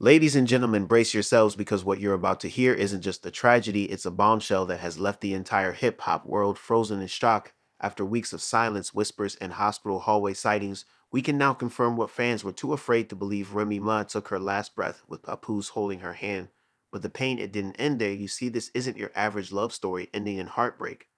Ladies and gentlemen, brace yourselves because what you're about to hear isn't just a tragedy, it's a bombshell that has left the entire hip hop world frozen in shock. After weeks of silence, whispers, and hospital hallway sightings, we can now confirm what fans were too afraid to believe. Remy Ma took her last breath with Papoose holding her hand. But the pain, it didn't end there. You see, this isn't your average love story ending in heartbreak.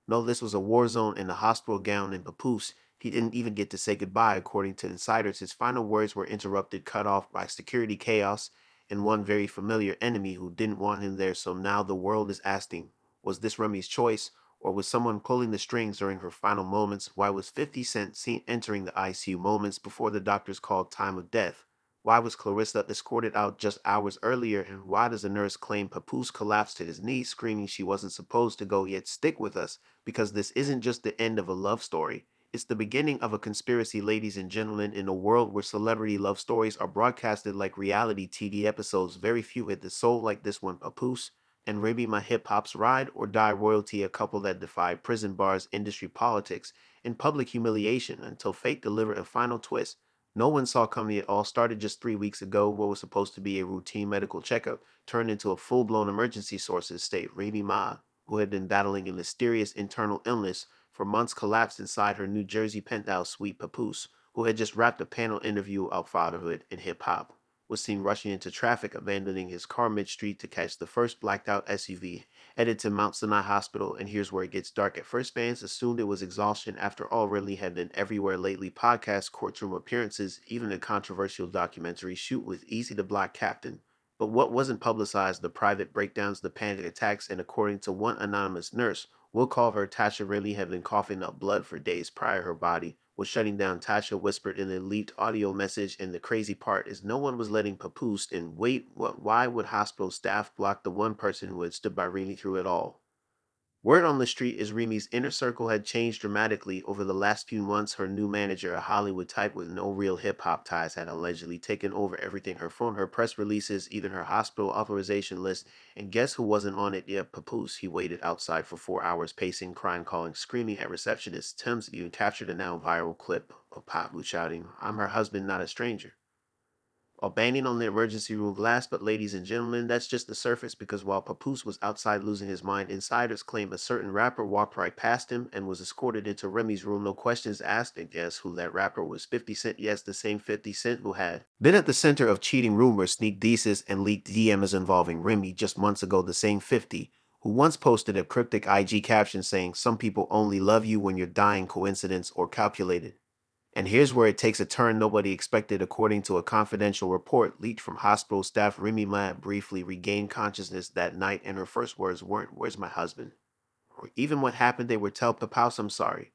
No, this was a war zone in the hospital gown in Papoose. He didn't even get to say goodbye, according to insiders. His final words were interrupted, cut off by security chaos and one very familiar enemy who didn't want him there. So now the world is asking, was this Remy's choice, or was someone pulling the strings during her final moments? Why was 50 Cent seen entering the ICU moments before the doctors called time of death? Why was Clarissa escorted out just hours earlier? And why does the nurse claim Papoose collapsed to his knees, screaming she wasn't supposed to go? Yet stick with us, because this isn't just the end of a love story. It's the beginning of a conspiracy, ladies and gentlemen. In a world where celebrity love stories are broadcasted like reality TV episodes, very few hit the soul like this one. Papoose and Remy Ma, hip hop's ride or die royalty, a couple that defied prison bars, industry politics, and public humiliation until fate delivered a final twist. No one saw coming. It all started just 3 weeks ago. What was supposed to be a routine medical checkup turned into a full-blown emergency, sources state. Remy Ma, who had been battling a mysterious internal illness for months, collapsed inside her New Jersey penthouse suite. Papoose, who had just wrapped a panel interview about fatherhood and hip hop, was seen rushing into traffic, abandoning his car mid-street to catch the first blacked-out SUV headed to Mount Sinai Hospital. And here's where it gets dark. At first, fans assumed it was exhaustion. After all, Ridley had been everywhere lately: podcasts, courtroom appearances, even a controversial documentary shoot with Easy the Black Captain. But what wasn't publicized, the private breakdowns, the panic attacks, and according to one anonymous nurse, we'll call her Tasha, really had been coughing up blood for days prior. Her body was shutting down, Tasha whispered in a leaked audio message. And the crazy part is no one was letting Papoose in. Wait, what? Why would hospital staff block the one person who had stood by Remy through it all? Word on the street is Remy's inner circle had changed dramatically over the last few months. Her new manager, a Hollywood type with no real hip hop ties, had allegedly taken over everything: her phone, her press releases, even her hospital authorization list. And guess who wasn't on it yet? Papoose. He waited outside for 4 hours, pacing, crying, calling, screaming at receptionists. Tim's even captured a now viral clip of Papoose shouting, "I'm her husband, not a stranger," while banging on the emergency room glass. But ladies and gentlemen, that's just the surface, because while Papoose was outside losing his mind, insiders claim a certain rapper walked right past him and was escorted into Remy's room, no questions asked. And guess who that rapper was? 50 Cent. Yes, the same 50 Cent who had been at the center of cheating rumors, sneak dises, and leaked DMs involving Remy just months ago. The same 50 who once posted a cryptic IG caption saying, "Some people only love you when you're dying." Coincidence or calculated? And here's where it takes a turn nobody expected. According to a confidential report leaked from hospital staff, Remy Ma briefly regained consciousness that night, and her first words weren't, "Where's my husband?" or even "What happened?" They were, "Tell Papoose I'm sorry."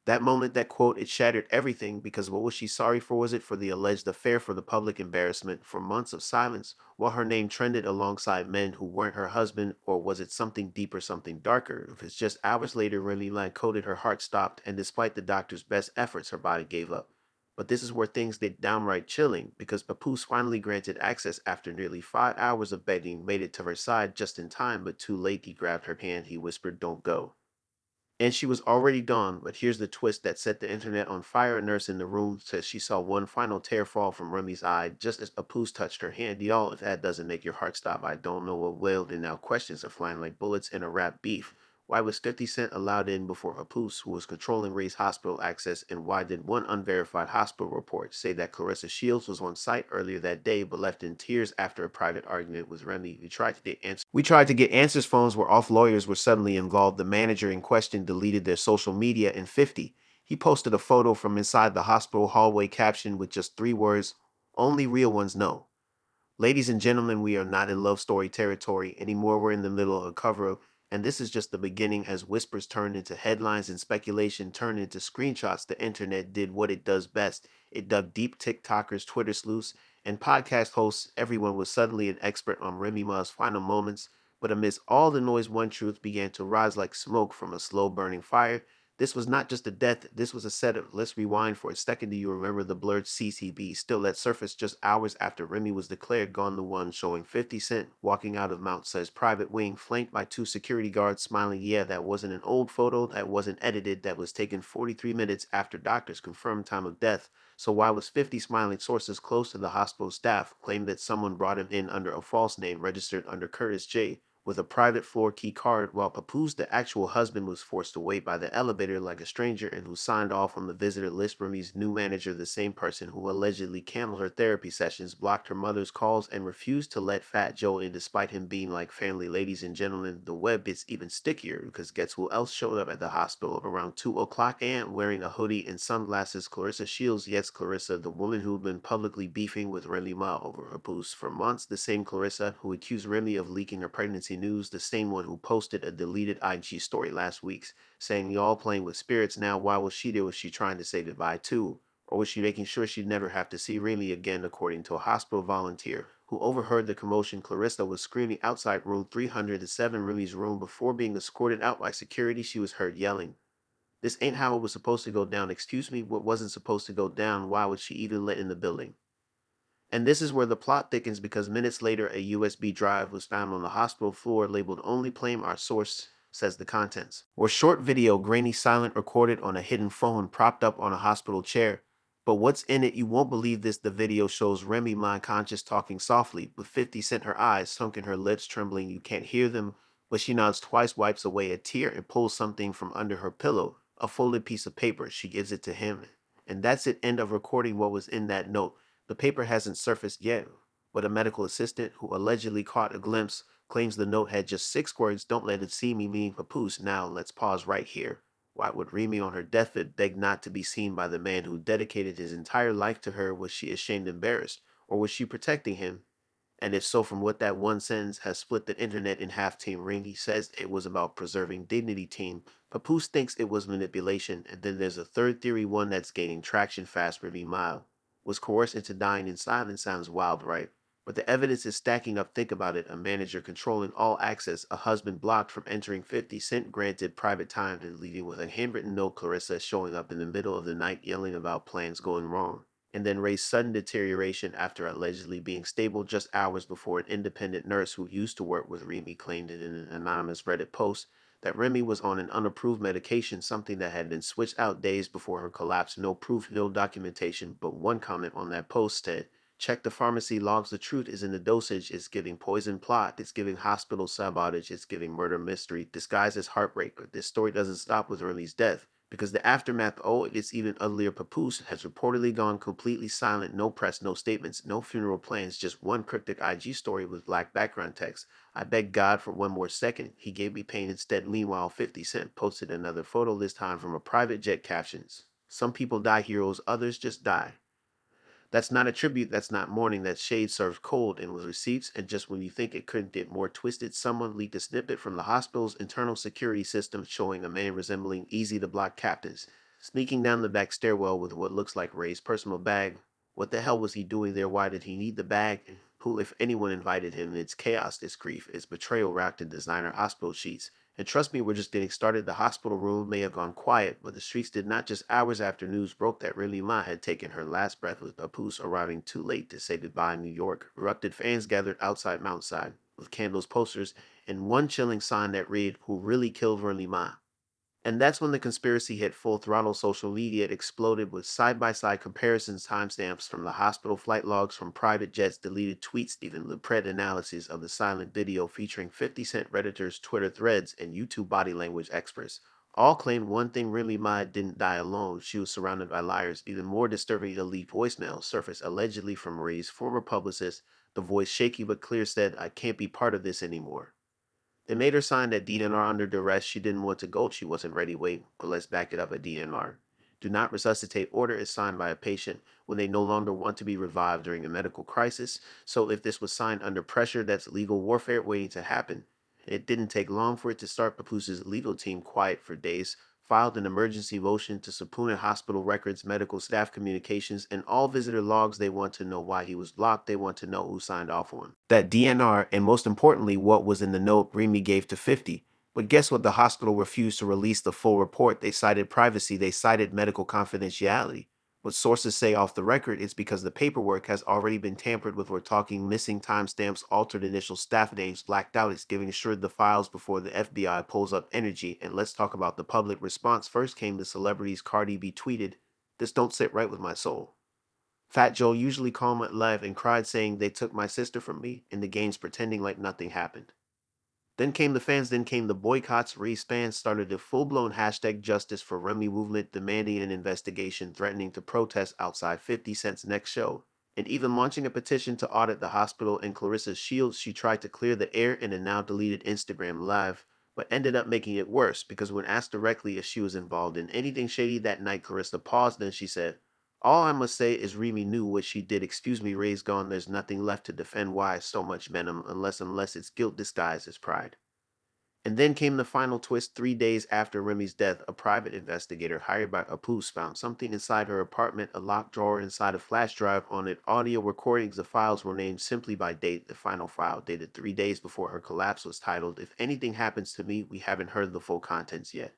That moment, that quote, it shattered everything, because what was she sorry for? Was it for the alleged affair, for the public embarrassment, for months of silence while her name trended alongside men who weren't her husband? Or was it something deeper, something darker? If it's just hours later, Remy Ma coded, her heart stopped, and despite the doctor's best efforts, her body gave up. But this is where things get downright chilling, because Papoose finally granted access after nearly 5 hours of begging, made it to her side just in time, but too late. He grabbed her hand, he whispered, "Don't go." And she was already gone. But here's the twist that set the internet on fire. A nurse in the room says she saw one final tear fall from Remy's eye just as Papoose touched her hand. Y'all, if that doesn't make your heart stop, I don't know what will. And now questions are flying like bullets in a rap beef. Why was 50 Cent allowed in before Papoose, who was controlling Ray's hospital access? And why did one unverified hospital report say that Clarissa Shields was on site earlier that day but left in tears after a private argument with Remy? We tried to get answers. Phones were off. Lawyers were suddenly involved. The manager in question deleted their social media. And 50, he posted a photo from inside the hospital hallway captioned with just 3 words, "Only real ones know." Ladies and gentlemen, we are not in love story territory anymore. We're in the middle of a cover up. And this is just the beginning. As whispers turned into headlines and speculation turned into screenshots, the internet did what it does best. It dug deep. TikTokers, Twitter sleuths, and podcast hosts, everyone was suddenly an expert on Remy Ma's final moments. But amidst all the noise, one truth began to rise like smoke from a slow burning fire. This was not just a death, this was a setup. Let's rewind for a second. Do you remember the blurred CCB still that surfaced just hours after Remy was declared gone? The one showing 50 Cent walking out of Mount Says private wing, flanked by two security guards smiling. Yeah, that wasn't an old photo, that wasn't edited, that was taken 43 minutes after doctors confirmed time of death. So why was 50 smiling? Sources close to the hospital staff claimed that someone brought him in under a false name registered under Curtis J with a private floor key card, while Papoose, the actual husband, was forced to wait by the elevator like a stranger and who signed off on the visitor list. Remy's new manager, the same person who allegedly canceled her therapy sessions, blocked her mother's calls, and refused to let Fat Joe in despite him being like family. Ladies and gentlemen, the web gets even stickier because guess who else showed up at the hospital around 2 o'clock a.m. wearing a hoodie and sunglasses? Clarissa Shields. Yes, Clarissa, the woman who'd been publicly beefing with Remy Ma over Papoose for months. The same Clarissa who accused Remy of leaking her pregnancy news, the same one who posted a deleted IG story last week saying y'all playing with spirits now. Why was she there? Was she trying to say goodbye too? Or was she making sure she'd never have to see Remy again? According to a hospital volunteer who overheard the commotion, Clarissa was screaming outside room 307, Remy's room, before being escorted out by security. She was heard yelling, "This ain't how it was supposed to go down." Excuse me, what wasn't supposed to go down? Why would she even let in the building? And this is where the plot thickens because minutes later, a USB drive was found on the hospital floor labeled "Only Claim Our Source Says the Contents." Or short video, grainy silent, recorded on a hidden phone propped up on a hospital chair. But what's in it? You won't believe this. The video shows Remy Ma conscious talking softly, with 50 Cent, her eyes sunk in her lips trembling. You can't hear them, but she nods twice, wipes away a tear, and pulls something from under her pillow, a folded piece of paper. She gives it to him. And that's it. End of recording. What was in that note? The paper hasn't surfaced yet, but a medical assistant who allegedly caught a glimpse claims the note had just 6 words: "Don't let it see me, meaning Papoose." Now, let's pause right here. Why would Remy on her deathbed beg not to be seen by the man who dedicated his entire life to her? Was she ashamed, embarrassed, or was she protecting him? And if so, from what that one sentence has split the internet in half. Team Ringy says it was about preserving dignity. Team Papoose thinks it was manipulation. And then there's a third theory, one that's gaining traction fast. Remy Ma was coerced into dying in silence. Sounds wild, right? But the evidence is stacking up. Think about it. A manager controlling all access, a husband blocked from entering, 50 Cent granted private time, and leading with a handwritten note, Clarissa showing up in the middle of the night yelling about plans going wrong, and then Ray's sudden deterioration after allegedly being stable just hours before. An independent nurse who used to work with Remy claimed in an anonymous Reddit post that Remy was on an unapproved medication, something that had been switched out days before her collapse. No proof, no documentation, but one comment on that post said, "Check the pharmacy logs. The truth is in the dosage. It's giving poison plot. It's giving hospital sabotage. It's giving murder mystery disguised as heartbreak." But this story doesn't stop with Remy's death, because the aftermath, oh, it's even uglier. Papoose has reportedly gone completely silent. No press, no statements, no funeral plans, just one cryptic IG story with black background text. "I beg God for one more second. He gave me pain instead." Meanwhile, 50 Cent posted another photo, this time from a private jet. Captions: "Some people die heroes, others just die." That's not a tribute, that's not mourning, that's shade served cold and with receipts. And just when you think it couldn't get more twisted, someone leaked a snippet from the hospital's internal security system showing a man resembling easy to block captives sneaking down the back stairwell with what looks like Ray's personal bag. What the hell was he doing there? Why did he need the bag? Who, if anyone, invited him? It's chaos, it's grief, it's betrayal wrapped in designer hospital sheets. And trust me, we're just getting started. The hospital room may have gone quiet, but the streets did not. Just hours after news broke that Remy Ma had taken her last breath, with Papoose arriving too late to say goodbye in New York, erupted fans gathered outside Mountside with candles, posters, and one chilling sign that read, "Who really killed Remy Ma?" And that's when the conspiracy hit full throttle. Social media, it exploded with side-by-side comparisons, timestamps from the hospital flight logs, from private jets, deleted tweets, even LePred analysis of the silent video featuring 50 Cent, Redditors, Twitter threads, and YouTube body language experts. All claimed one thing: Remy Ma didn't die alone. She was surrounded by liars. Even more disturbing, elite voicemail surfaced allegedly from Marie's former publicist. The voice, shaky but clear, said, "I can't be part of this anymore." They made her sign that DNR under duress. She didn't want to go. She wasn't ready. Wait, but let's back it up. A DNR, do not resuscitate order, is signed by a patient when they no longer want to be revived during a medical crisis. So if this was signed under pressure, that's legal warfare waiting to happen. It didn't take long for it to start. Papoose's legal team, quiet for days, filed an emergency motion to subpoena hospital records, medical staff communications, and all visitor logs. They want to know why he was blocked. They want to know who signed off on that DNR, and most importantly, what was in the note Remy gave to 50. But guess what? The hospital refused to release the full report. They cited privacy, they cited medical confidentiality. What sources say off the record is because the paperwork has already been tampered with. We're talking missing timestamps, altered initial staff names, blacked out. It's giving assured the files before the FBI pulls up energy. And let's talk about the public response. First came the celebrities. Cardi B tweeted, "This don't sit right with my soul." Fat Joe usually calm at live and cried saying they took my sister from me, and the games pretending like nothing happened. Then came the fans, then came the boycotts. Race fans started a full-blown hashtag justice for Remy movement, demanding an investigation, threatening to protest outside 50 Cent's next show, and even launching a petition to audit the hospital. And Clarissa Shields, she tried to clear the air in a now deleted Instagram live, but ended up making it worse because when asked directly if she was involved in anything shady that night, Clarissa paused, then she said, "All I must say is Remy knew what she did. Excuse me, Ray's gone. There's nothing left to defend. Why so much venom unless it's guilt disguised as pride." And then came the final twist. 3 days after Remy's death, a private investigator hired by Papoose found something inside her apartment, a locked drawer inside a flash drive. On it, audio recordings. The files were named simply by date. The final file, dated 3 days before her collapse, was titled, "If anything happens to me, we haven't heard the full contents yet."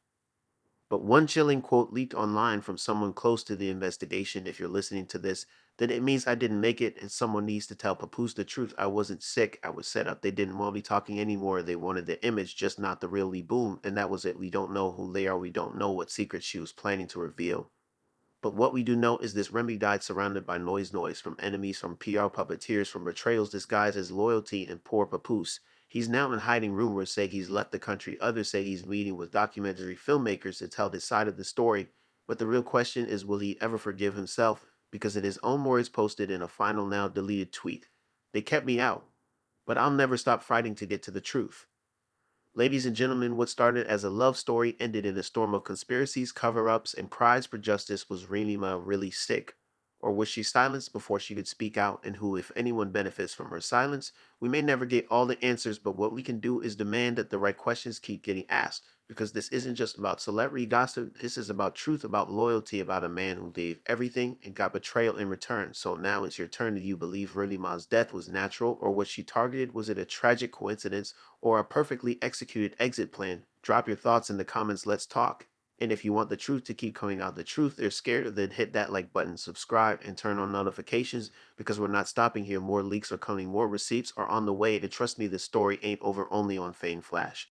But one chilling quote leaked online from someone close to the investigation. "If you're listening to this, then it means I didn't make it, and someone needs to tell Papoose the truth. I wasn't sick. I was set up. They didn't want me talking anymore. They wanted the image, just not the real Lee Boom. And that was it. We don't know who they are. We don't know what secrets she was planning to reveal. But what we do know is this: Remy died surrounded by noise, from enemies, from PR puppeteers, from betrayals disguised as loyalty, and poor Papoose. He's now in hiding. Rumors say he's left the country. Others say he's meeting with documentary filmmakers to tell his side of the story. But the real question is, will he ever forgive himself? Because in his own words posted in a final now deleted tweet, "They kept me out, but I'll never stop fighting to get to the truth." Ladies and gentlemen, what started as a love story ended in a storm of conspiracies, cover-ups, and cries for justice. Was Remy Ma really sick? Or was she silenced before she could speak out? And who, if anyone, benefits from her silence? We may never get all the answers, but what we can do is demand that the right questions keep getting asked. Because this isn't just about celebrity gossip, this is about truth, about loyalty, about a man who gave everything and got betrayal in return. So now it's your turn. Do you believe Remy Ma's death was natural, or was she targeted? Was it a tragic coincidence, or a perfectly executed exit plan? Drop your thoughts in the comments. Let's talk. And if you want the truth to keep coming out, the truth they're scared, then hit that like button, subscribe, and turn on notifications, because we're not stopping here. More leaks are coming, more receipts are on the way. And trust me, this story ain't over only on Fame Flash.